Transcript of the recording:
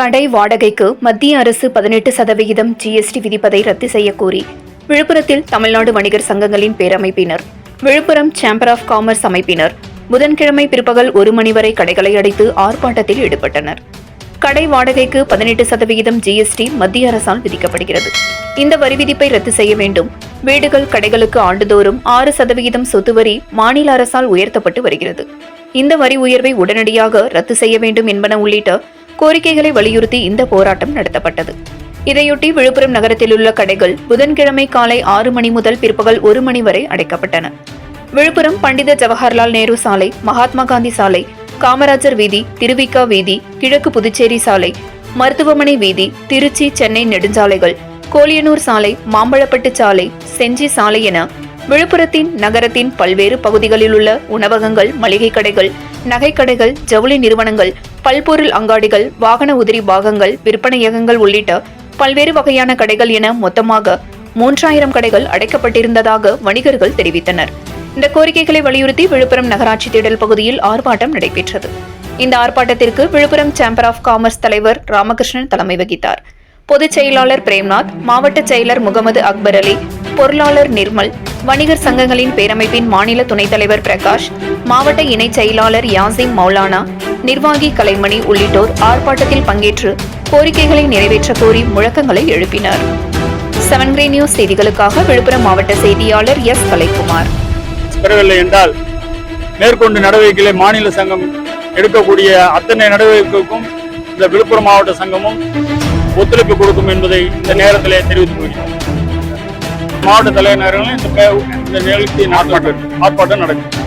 கடை வாடகைக்கு மத்திய அரசு 18% ஜிஎஸ்டி விதிப்பதை ரத்து செய்யக்கோரி விழுப்புரத்தில் தமிழ்நாடு வணிகர் சங்கங்களின் பேரமைப்பினர், விழுப்புரம் சேம்பர் ஆஃப் காமர்ஸ் அமைப்பினர் புதன்கிழமை பிற்பகல் 1 மணி வரை கடைகளை அடைத்து ஆர்ப்பாட்டத்தில் ஈடுபட்டனர். கடை வாடகைக்கு 18% ஜிஎஸ்டி மத்திய அரசால் விதிக்கப்படுகிறது. இந்த வரி விதிப்பை ரத்து செய்ய வேண்டும். வீடுகள், கடைகளுக்கு ஆண்டுதோறும் 6% சொத்து வரி மாநில அரசால் உயர்த்தப்பட்டு வருகிறது. இந்த வரி உயர்வை உடனடியாக ரத்து செய்ய வேண்டும் என்பன உள்ளிட்ட கோரிக்கைகளை வலியுறுத்தி இந்த போராட்டம் நடத்தப்பட்டது. இதையொட்டி விழுப்புரம் நகரத்தில் உள்ள கடைகள் புதன்கிழமை காலை 6 மணி முதல் பிற்பகல் 1 மணி வரை அடைக்கப்பட்டன. விழுப்புரம் பண்டித ஜவஹர்லால் நேரு சாலை, மகாத்மா காந்தி சாலை, காமராஜர் வீதி, திருவிக்கா வீதி, கிழக்கு புதுச்சேரி சாலை, மருத்துவமனை வீதி, திருச்சி சென்னை நெடுஞ்சாலைகள், கோலியனூர் சாலை, மாம்பழப்பட்டு சாலை, செஞ்சி சாலை என விழுப்புரத்தின் நகரத்தின் பல்வேறு பகுதிகளில் உள்ள உணவகங்கள், மளிகை கடைகள், நகைக்கடைகள், ஜவுளி நிறுவனங்கள், பல்பொருள் அங்காடிகள், வாகன உதிரி பாகங்கள், விற்பனையகங்கள் உள்ளிட்ட பல்வேறு வகையான கடைகள் என மொத்தமாக 3000 கடைகள் அடைக்கப்பட்டிருந்ததாக வணிகர்கள் தெரிவித்தனர். இந்த கோரிக்கைகளை வலியுறுத்தி விழுப்புரம் நகராட்சி திடல் பகுதியில் ஆர்ப்பாட்டம் நடைபெற்றது. இந்த ஆர்ப்பாட்டத்திற்கு விழுப்புரம் சேம்பர் ஆஃப் காமர்ஸ் தலைவர் ராமகிருஷ்ணன் தலைமை வகித்தார். பொதுச் செயலாளர் பிரேம்நாத், மாவட்ட செயலர் முகமது அக்பர் அலி, பொருளாளர் நிர்மல், வணிகர் சங்கங்களின் பேரமைப்பின் மாநில துணைத் தலைவர் பிரகாஷ், மாவட்ட இணைச் செயலாளர் யாசிம் மௌலானா, நிர்வாகி கலைமணி உள்ளிட்டோர் ஆர்ப்பாட்டத்தில் பங்கேற்று கோரிக்கைகளை நிறைவேற்ற கோரி முழக்கங்களை எழுப்பினர். 7 கிரீன் நியூஸ் செய்திகளுக்காக விழுப்புரம் மாவட்ட செய்தியாளர் எஸ் கலைக்குமார். பெறவில்லை என்றால் மேற்கொண்டு நடவடிக்கைகளை மாநில சங்கம் எடுக்கக்கூடிய அத்தனை நடவடிக்கைக்கும் இந்த விழுப்புரம் மாவட்ட சங்கமும் ஒத்துழைப்பு கொடுக்கும் என்பதை இந்த நேரத்திலே தெரிவித்துக் கொள்கிறோம். மாவட்ட தலைநகரங்களில் இந்த நிகழ்ச்சி ஆர்ப்பாட்டம் நடக்கும்.